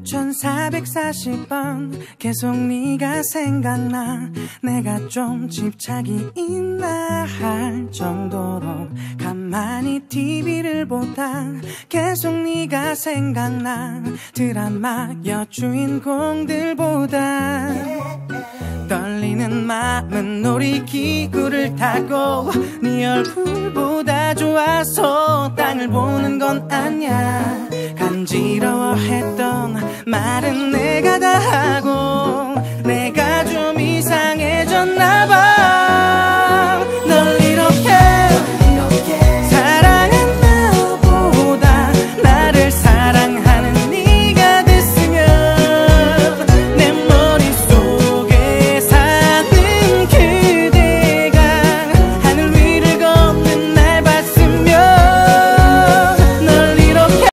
1440번 계속 네가 생각나. 내가 좀 집착이 있나 할 정도로 가만히 TV를 보다 계속 네가 생각나. 드라마 여주인공들보다 떨리는 마음은 놀이기구를 타고 네 얼굴보다 좋아서 땅을 보는 건 아냐. 간지러워했던 말은 내가 다 하고